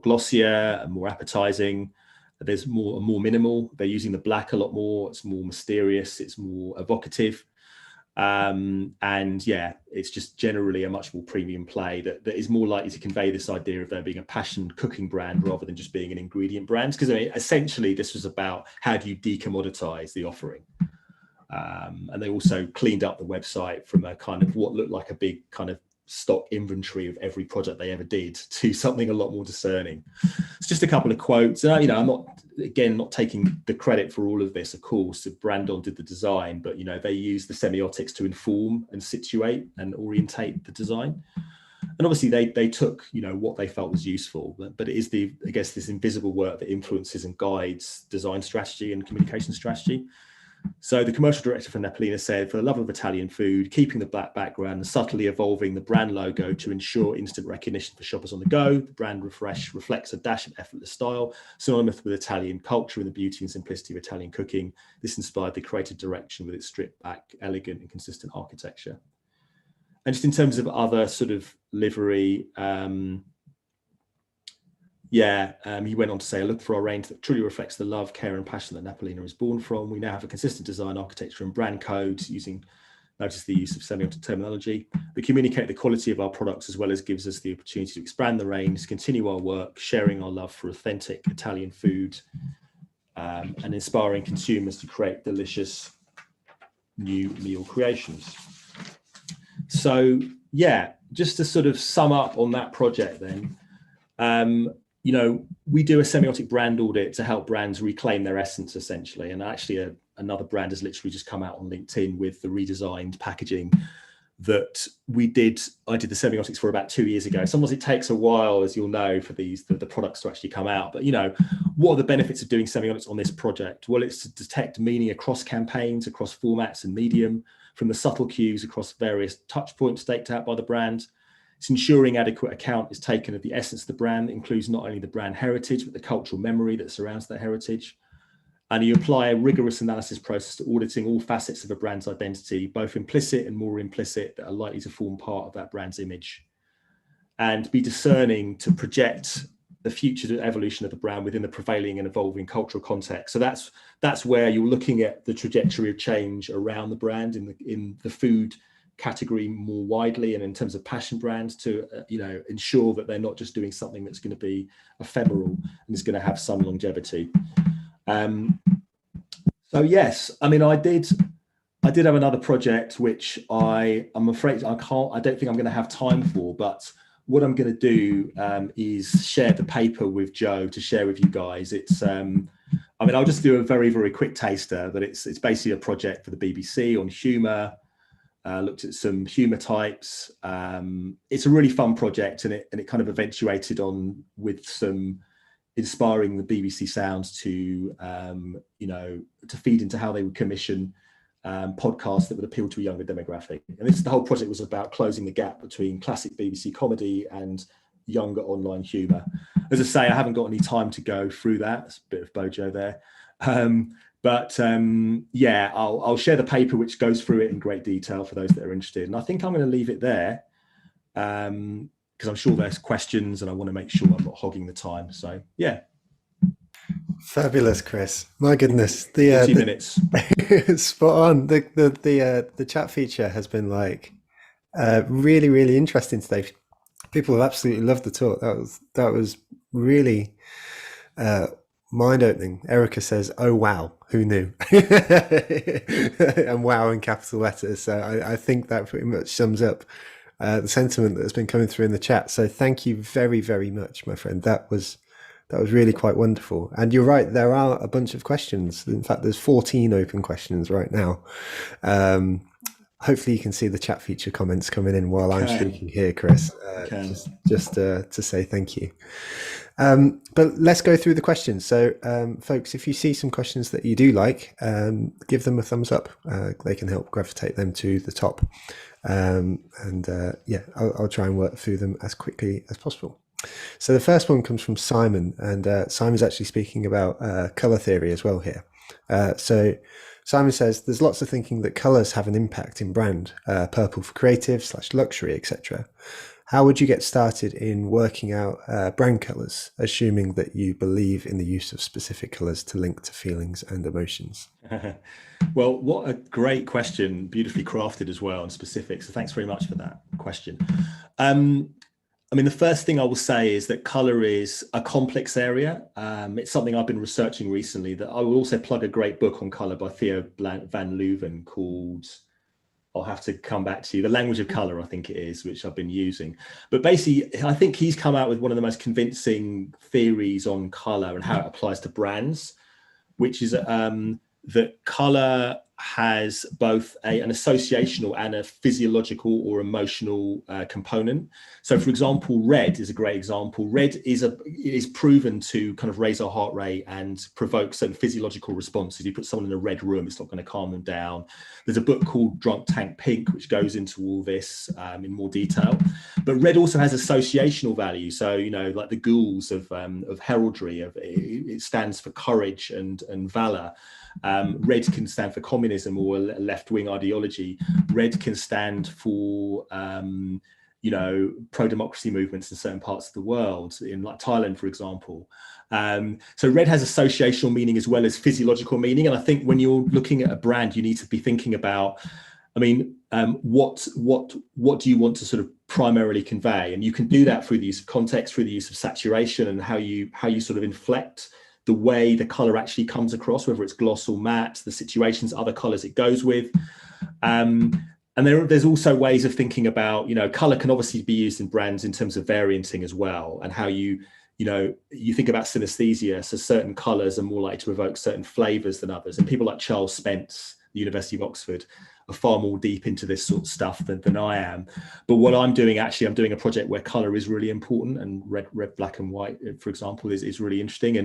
glossier and more appetizing. There's more minimal. They're using the black a lot more. It's more mysterious. It's more evocative. It's just generally a much more premium play that is more likely to convey this idea of there being a passion cooking brand rather than just being an ingredient brand. Because essentially this was about how do you decommoditize the offering. And they also cleaned up the website from a kind of what looked like a big kind of stock inventory of every project they ever did to something a lot more discerning. It's just a couple of quotes. I'm not taking the credit for all of this, of course. Brandon did the design, but they used the semiotics to inform and situate and orientate the design. And obviously they took what they felt was useful, but it is this invisible work that influences and guides design strategy and communication strategy. So the commercial director for Napolina said, for the love of Italian food, keeping the black background and subtly evolving the brand logo to ensure instant recognition for shoppers on the go. The brand refresh reflects a dash of effortless style, synonymous with Italian culture and the beauty and simplicity of Italian cooking. This inspired the creative direction with its stripped back, elegant and consistent architecture. And just in terms of other sort of livery, he went on to say, I look for a range that truly reflects the love, care and passion that Napolina is born from. We now have a consistent design, architecture and brand codes notice the use of semiotic terminology. We communicate the quality of our products as well as gives us the opportunity to expand the range, continue our work, sharing our love for authentic Italian food, and inspiring consumers to create delicious new meal creations. So just to sort of sum up on that project then, we do a semiotic brand audit to help brands reclaim their essence, essentially. And actually, another brand has literally just come out on LinkedIn with the redesigned packaging that I did the semiotics for about 2 years ago. Sometimes it takes a while, as you'll know, for the products to actually come out. But, what are the benefits of doing semiotics on this project? Well, it's to detect meaning across campaigns, across formats and medium, from the subtle cues across various touch points staked out by the brand. It's ensuring adequate account is taken of the essence of the brand that includes not only the brand heritage, but the cultural memory that surrounds that heritage. And you apply a rigorous analysis process to auditing all facets of a brand's identity, both implicit and more implicit, that are likely to form part of that brand's image. And be discerning to project the future evolution of the brand within the prevailing and evolving cultural context. So that's where you're looking at the trajectory of change around the brand in the food category more widely, and in terms of passion brands to ensure that they're not just doing something that's going to be ephemeral and is going to have some longevity. So yes, I mean, I did have another project which I'm afraid I don't think I'm going to have time for, but what I'm going to do is share the paper with Joe to share with you guys. It's I mean, I'll just do a very, very quick taster, but it's basically a project for the BBC on humour. Looked at some humour types. It's a really fun project, and it kind of eventuated on with some inspiring the BBC Sounds to to feed into how they would commission podcasts that would appeal to a younger demographic. And the whole project was about closing the gap between classic BBC comedy and younger online humour. As I say, I haven't got any time to go through that. It's a bit of bojo there. Yeah, I'll share the paper which goes through it in great detail for those that are interested. And I think I'm going to leave it there because I'm sure there's questions and I want to make sure I'm not hogging the time. So yeah. Fabulous, Chris. My goodness, 40 minutes. Spot on. The chat feature has been like really, really interesting today. People have absolutely loved the talk. That was really mind-opening. Erica says, "Oh wow, who knew?" And wow in capital letters. So I think that pretty much sums up the sentiment that has been coming through in the chat. So thank you very, very much, my friend. That was really quite wonderful. And you're right, there are a bunch of questions. In fact, there's 14 open questions right now. Hopefully you can see the chat feature comments coming in while I'm speaking here, Chris. Just to say thank you. But let's go through the questions. So folks, if you see some questions that you do like, give them a thumbs up. They can help gravitate them to the top. Yeah, I'll try and work through them as quickly as possible. So the first one comes from Simon, and Simon's actually speaking about color theory as well here. So Simon says, there's lots of thinking that colors have an impact in brand, purple for creative / luxury, etc. How would you get started in working out brand colors, assuming that you believe in the use of specific colors to link to feelings and emotions? Well, what a great question, beautifully crafted as well and specific. So thanks very much for that question. I mean, the first thing I will say is that color is a complex area. It's something I've been researching recently. That I will also plug a great book on color by Theo van Leuven called, I'll have to come back to you, The Language of Color, I think it is, which I've been using. But basically, I think he's come out with one of the most convincing theories on color and how it applies to brands, which is that color has both an associational and a physiological or emotional component. So for example, red is a great example. Red is proven to kind of raise our heart rate and provoke certain physiological responses. You put someone in a red room, it's not going to calm them down. There's a book called Drunk Tank Pink, which goes into all this in more detail. But red also has associational value. So, you know, like the ghouls of heraldry, it stands for courage and valor. Red can stand for communism or a left-wing ideology. Red can stand for, you know, pro-democracy movements in certain parts of the world, in like Thailand, for example. So red has associational meaning as well as physiological meaning. And I think when you're looking at a brand, you need to be thinking about, I mean, what do you want to sort of primarily convey? And you can do that through the use of context, through the use of saturation, and how you sort of inflect the way the color actually comes across, whether it's gloss or matte, the situations, other colors it goes with. And there's also ways of thinking about, you know, color can obviously be used in brands in terms of varianting as well, and how you think about synesthesia. So certain colors are more likely to evoke certain flavors than others. And people like Charles Spence, the University of Oxford, are far more deep into this sort of stuff than I am. But what I'm doing, actually, I'm doing a project where color is really important, and red, black and white, for example, is really interesting.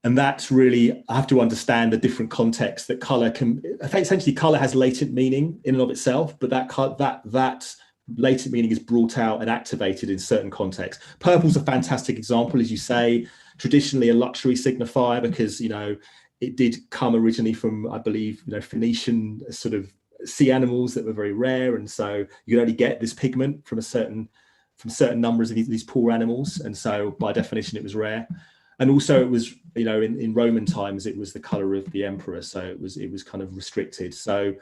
And that's really, I have to understand the different contexts that color can, essentially color has latent meaning in and of itself, but that latent meaning is brought out and activated in certain contexts. Purple's a fantastic example, as you say, traditionally a luxury signifier, because, you know, it did come originally from, I believe, you know, Phoenician sort of sea animals that were very rare, and so you could only get this pigment from certain numbers of these poor animals, and so by definition it was rare. And also it was, you know, in Roman times it was the color of the emperor, so it was kind of restricted. So,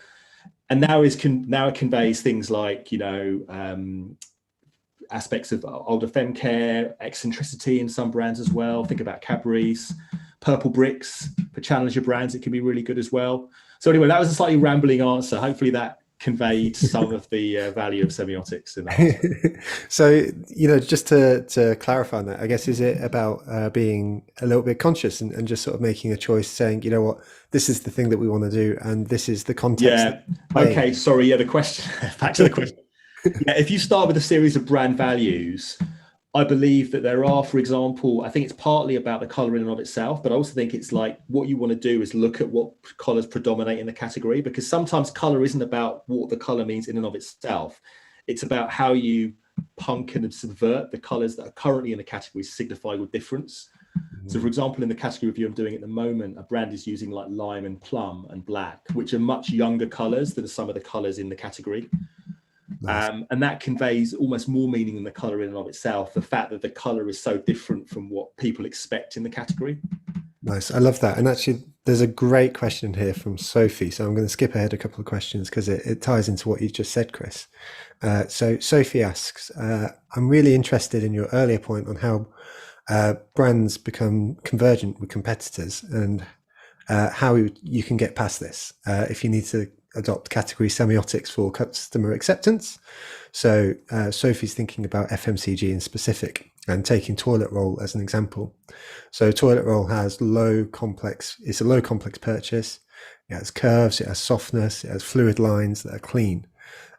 and now it conveys things like, you know, aspects of older femme care, eccentricity in some brands as well. Think about Cadbury's. purple bricks for challenger brands. It can be really good as well. So anyway, that was a slightly rambling answer. Hopefully that conveyed some of the value of semiotics in that. So, you know, just to clarify on that, I guess, is it about being a little bit conscious and just sort of making a choice, saying, you know what, this is the thing that we want to do, and this is the context. Yeah. Okay. Sorry. Yeah. The question. Back to the question. Yeah. If you start with a series of brand values, I believe that there are, for example, I think it's partly about the color in and of itself, but I also think it's like what you want to do is look at what colors predominate in the category, because sometimes color isn't about what the color means in and of itself. It's about how you punk and subvert the colors that are currently in the category signify your difference. So for example, in the category review I'm doing at the moment, a brand is using like lime and plum and black, which are much younger colors than some of the colors in the category. Nice. And that conveys almost more meaning than the color in and of itself, the fact that the color is so different from what people expect in the category. Nice. I love that. And actually, there's a great question here from Sophie. So I'm going to skip ahead a couple of questions because it ties into what you just said, Chris. So Sophie asks, I'm really interested in your earlier point on how brands become convergent with competitors and how you can get past this if you need to adopt category semiotics for customer acceptance. So Sophie's thinking about FMCG in specific and taking toilet roll as an example. So toilet roll has it's a low complex purchase. It has curves, it has softness, it has fluid lines that are clean.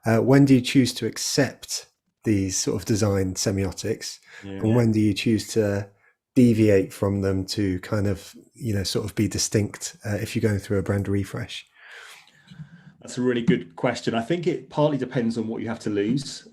When do you choose to accept these sort of design semiotics? And when do you choose to deviate from them to kind of, you know, sort of be distinct if you're going through a brand refresh? That's a really good question. I think it partly depends on what you have to lose.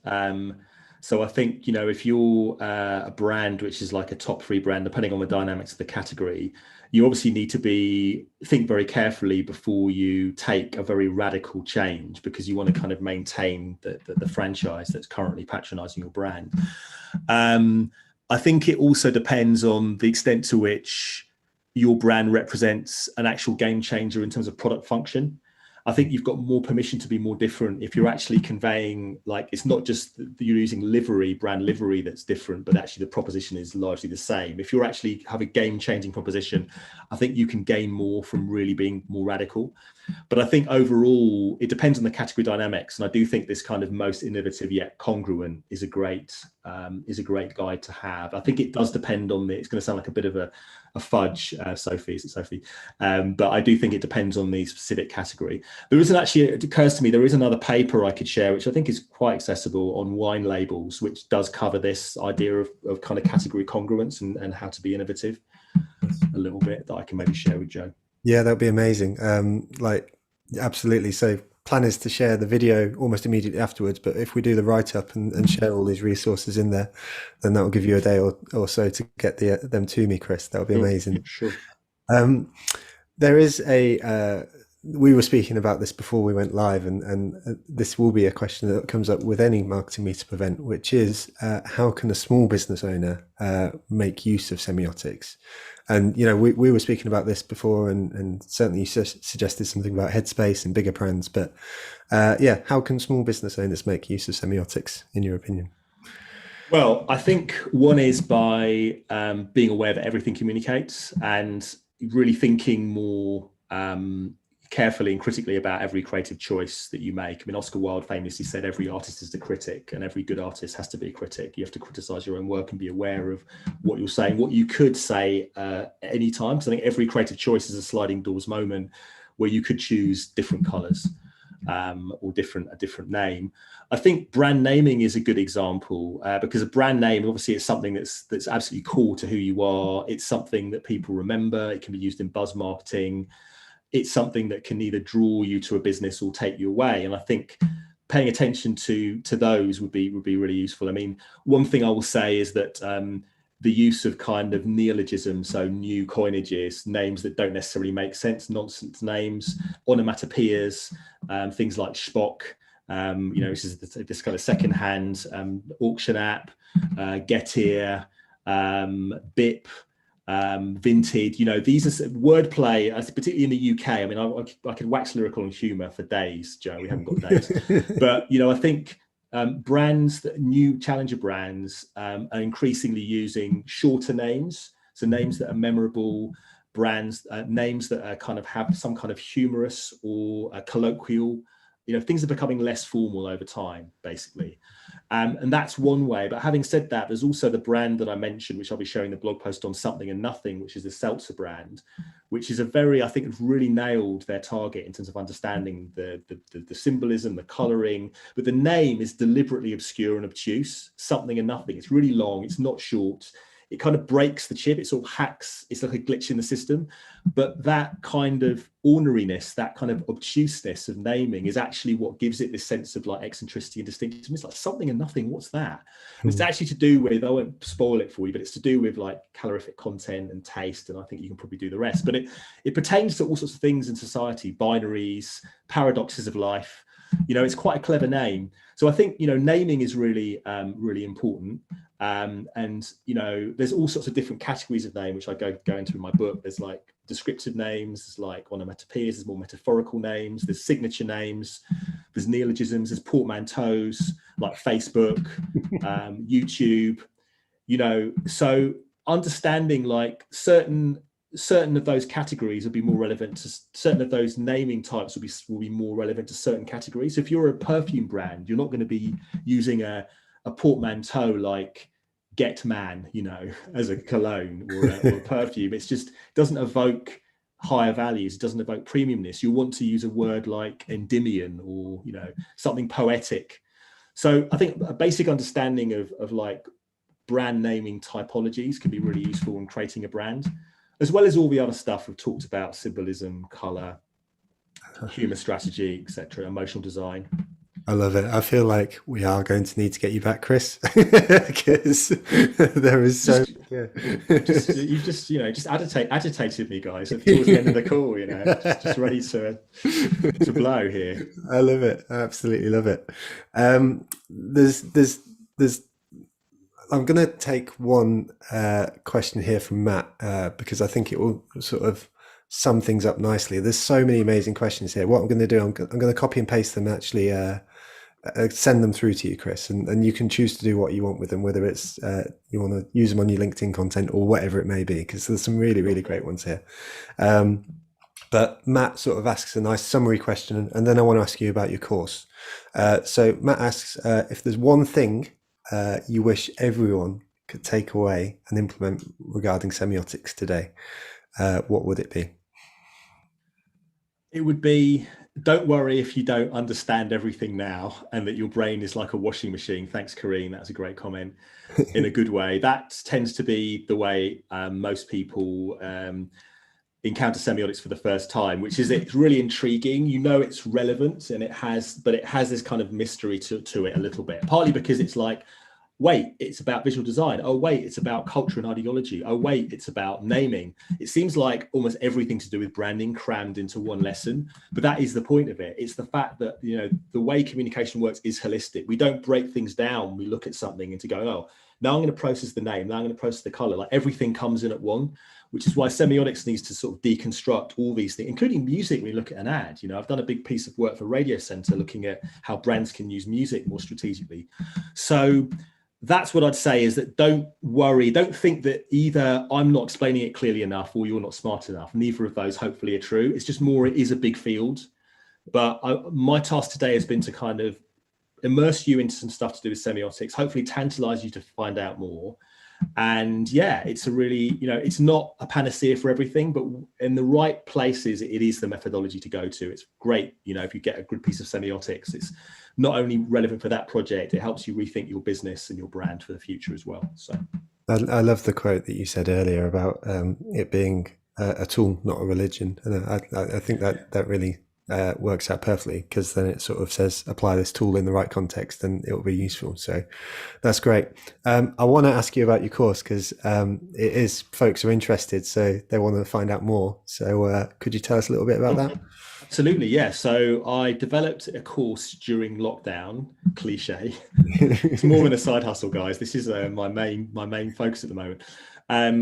So I think, you know, if you're a brand which is like a top 3 brand, depending on the dynamics of the category, you obviously need to think very carefully before you take a very radical change, because you want to kind of maintain the franchise that's currently patronizing your brand. I think it also depends on the extent to which your brand represents an actual game changer in terms of product function. I think you've got more permission to be more different if you're actually conveying, like, it's not just that you're using brand livery that's different, but actually the proposition is largely the same. If you're actually have a game-changing proposition, I think you can gain more from really being more radical. But I think overall, it depends on the category dynamics. And I do think this kind of most innovative yet congruent is a great guide to have. I think it does depend on it's going to sound like a bit of a fudge, Sophie, is it Sophie? But I do think it depends on the specific category. There isn't actually, it occurs to me, there is another paper I could share, which I think is quite accessible, on wine labels, which does cover this idea of kind of category congruence and how to be innovative a little bit, that I can maybe share with Joe. Yeah, that'd be amazing. Like, absolutely. So plan is to share the video almost immediately afterwards, but if we do the write-up and share all these resources in there, then that will give you a day or so to get them to me, Chris. That would be amazing. Sure. There is we were speaking about this before we went live, and this will be a question that comes up with any marketing meetup event, which is how can a small business owner make use of semiotics? And, you know, we were speaking about this before, and certainly you suggested something about headspace and bigger brands, but how can small business owners make use of semiotics, in your opinion? Well, I think one is by being aware that everything communicates, and really thinking more carefully and critically about every creative choice that you make. I mean, Oscar Wilde famously said every artist is a critic, and every good artist has to be a critic. You have to criticize your own work and be aware of what you're saying, what you could say at any time, because I think every creative choice is a sliding doors moment where you could choose different colors or a different name. I think brand naming is a good example, because a brand name, obviously, is something that's absolutely core to who you are. It's something that people remember. It can be used in buzz marketing. It's something that can either draw you to a business or take you away. And I think paying attention to those would be really useful. I mean, one thing I will say is that the use of kind of neologisms, so new coinages, names that don't necessarily make sense, nonsense names, onomatopoeias, things like Spock, you know, this is this kind of secondhand auction app, Getir, BIP, Vinted, you know, these are wordplay, particularly in the UK. I mean, I could wax lyrical on humour for days, Joe. We haven't got days, but you know, I think brands, new challenger brands, are increasingly using shorter names, so names that are memorable, brands, names that are kind of have some kind of humorous or colloquial, things are becoming less formal over time, basically. And that's one way. But having said that, there's also the brand that I mentioned, which I'll be sharing the blog post on, Something and Nothing, which is the seltzer brand, which is I think have really nailed their target in terms of understanding the symbolism, the coloring, but the name is deliberately obscure and obtuse. Something and Nothing. It's really long. It's not short. It kind of breaks the chip. It sort of hacks. It's like a glitch in the system. But that kind of orneriness, that kind of obtuseness of naming is actually what gives it this sense of like eccentricity and distinctiveness. It's like Something and Nothing. What's that? It's actually to do with, I won't spoil it for you, but it's to do with like calorific content and taste. And I think you can probably do the rest. But it pertains to all sorts of things in society, binaries, paradoxes of life. It's quite a clever name. So I think, naming is really, really important. And, there's all sorts of different categories of name, which I go into in my book. There's like descriptive names, there's like onomatopoeias, there's more metaphorical names, there's signature names, there's neologisms, there's portmanteaus, like Facebook, YouTube, so understanding like certain of those categories will be more relevant to certain of those naming types will be more relevant to certain categories. So if you're a perfume brand, you're not going to be using a portmanteau like Get Man, as a cologne or a perfume. It's just doesn't evoke higher values. It doesn't evoke premiumness. You want to use a word like Endymion or, something poetic. So I think a basic understanding of like brand naming typologies can be really useful in creating a brand, as well as all the other stuff we've talked about: symbolism, color, humor strategy, etc., emotional design. I love it. I feel like we are going to need to get you back, Chris, because there is so. You've just agitated me, guys, towards the end of the call. Just ready to blow here. I love it. I absolutely love it. There's. I'm going to take one question here from Matt because I think it will sort of sum things up nicely. There's so many amazing questions here. What I'm going to do, I'm going to copy and paste them, actually send them through to you, Chris, and you can choose to do what you want with them, whether it's you want to use them on your LinkedIn content or whatever it may be, because there's some really, really great ones here. But Matt sort of asks a nice summary question, and then I want to ask you about your course. So Matt asks, if there's one thing you wish everyone could take away and implement regarding semiotics today, what would it be? It would be, don't worry if you don't understand everything now and that your brain is like a washing machine. Thanks, Kareen. That's a great comment in a good way. That tends to be the way most people encounter semiotics for the first time, which is it's really intriguing. It's relevant and it has this kind of mystery to it a little bit, partly because it's like, wait, it's about visual design. Oh, wait, it's about culture and ideology. Oh, wait, it's about naming. It seems like almost everything to do with branding crammed into one lesson, but that is the point of it. It's the fact that, the way communication works is holistic. We don't break things down. We look at something and to go, oh, now I'm going to process the name. Now I'm going to process the color. Like everything comes in at one, which is why semiotics needs to sort of deconstruct all these things, including music. When you look at an ad, I've done a big piece of work for Radio Center looking at how brands can use music more strategically. So that's what I'd say, is that don't worry. Don't think that either I'm not explaining it clearly enough or you're not smart enough. Neither of those hopefully are true. It's just more, it is a big field. But my task today has been to kind of immerse you into some stuff to do with semiotics, hopefully tantalize you to find out more. And yeah, it's a really, it's not a panacea for everything, but in the right places, it is the methodology to go to. It's great, if you get a good piece of semiotics, it's not only relevant for that project, it helps you rethink your business and your brand for the future as well. So I love the quote that you said earlier about it being a tool, not a religion. And I think that really works out perfectly, because then it sort of says apply this tool in the right context and it will be useful. So that's great. I want to ask you about your course, because it is, folks are interested, so they want to find out more. So could you tell us a little bit about that? Absolutely, yeah. So I developed a course during lockdown. Cliche. It's more than a side hustle, guys. This is my main focus at the moment.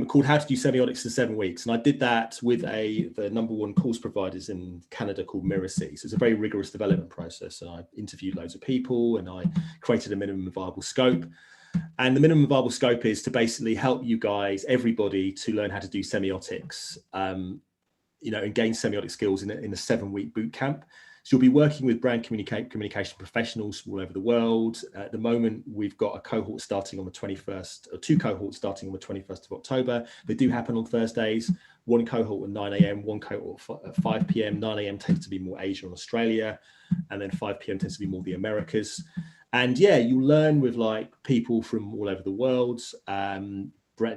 Called How to Do Semiotics in 7 Weeks. And I did that with the #1 course providers in Canada called Miracy. So it's a very rigorous development process. And I interviewed loads of people and I created a minimum viable scope. And the minimum viable scope is to basically help you guys, everybody, to learn how to do semiotics, and gain semiotic skills in a 7-week boot camp. So you'll be working with brand communication professionals all over the world. At the moment, we've got a cohort starting on the 21st, or 2 cohorts starting on the 21st of October. They do happen on Thursdays. One cohort at 9 a.m., one cohort at 5 p.m. 9 a.m. tends to be more Asia and Australia, and then 5 p.m. tends to be more the Americas. And yeah, you learn with like people from all over the world,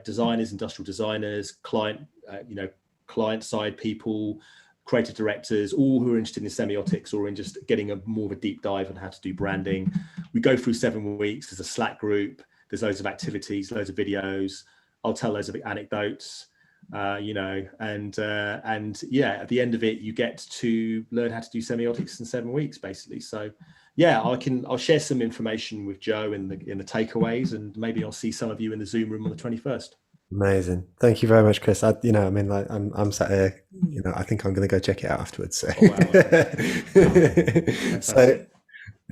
designers, industrial designers, client side people, creative directors, all who are interested in semiotics or in just getting more of a deep dive on how to do branding. We go through 7 weeks. There's a Slack group. There's loads of activities, loads of videos. I'll tell loads of anecdotes, and yeah, at the end of it, you get to learn how to do semiotics in 7 weeks, basically. So yeah, I'll share some information with Joe in the takeaways, and maybe I'll see some of you in the Zoom room on the 21st. Amazing. Thank you very much, Chris. I'm sat here, I think I'm going to go check it out afterwards. So, So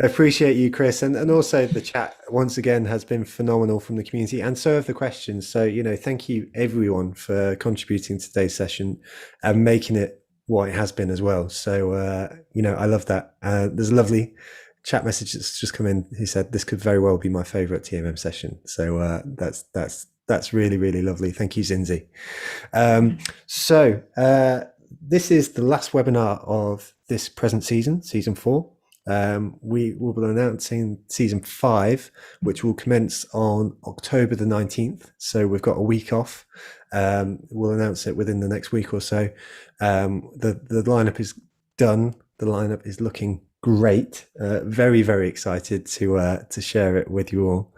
I appreciate you, Chris. And also the chat once again has been phenomenal from the community, and so have the questions. So, thank you everyone for contributing to today's session and making it what it has been as well. So, I love that. There's a lovely chat message that's just come in. He said, this could very well be my favorite TMM session. So, that's really, really lovely. Thank you, Zinzi. This is the last webinar of this present season, season 4. We will be announcing season 5, which will commence on October the 19th. So we've got a week off. We'll announce it within the next week or so. The lineup is done. The lineup is looking great. Very, very excited to share it with you all.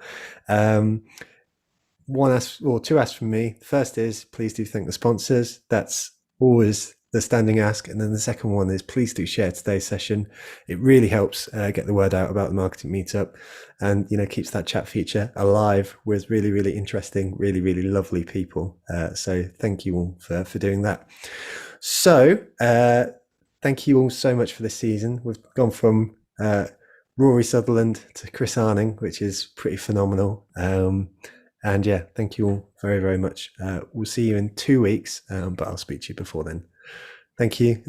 Two asks from me. The first is, please do thank the sponsors. That's always the standing ask. And then the second one is, please do share today's session. It really helps get the word out about the marketing meetup, and keeps that chat feature alive with really, really interesting, really, really lovely people. So thank you all for doing that. So thank you all so much for this season. We've gone from Rory Sutherland to Chris Arning, which is pretty phenomenal. And yeah, thank you all very, very much. We'll see you in 2 weeks, but I'll speak to you before then. Thank you.